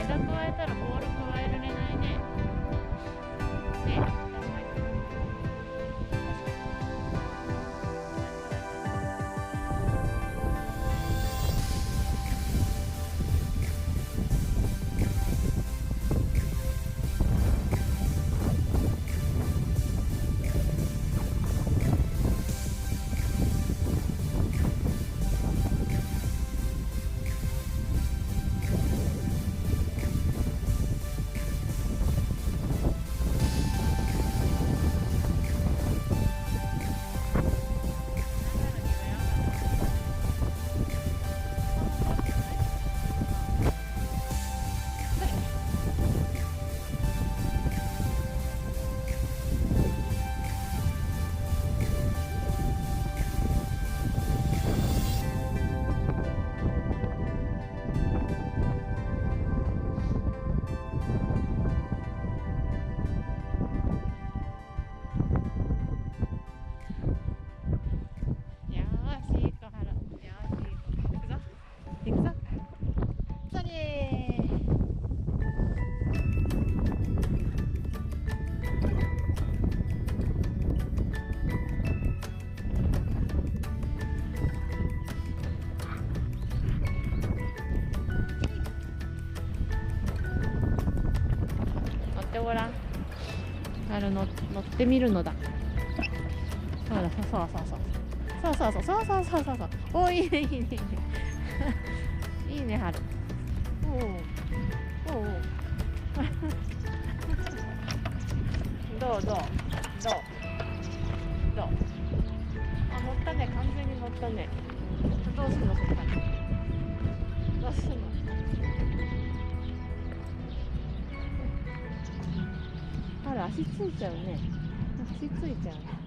枝加えたらポール加えられないね。ね、確かに。ごらん。乗ってみるのだ。そうだ、そうそう。おー、いいねいいねいいね。いいね、はる。おお。どう。あ、乗ったね、完全に乗ったね。どうすんの、そっから。どうすんの。あら、足ついちゃうね。足ついちゃうね。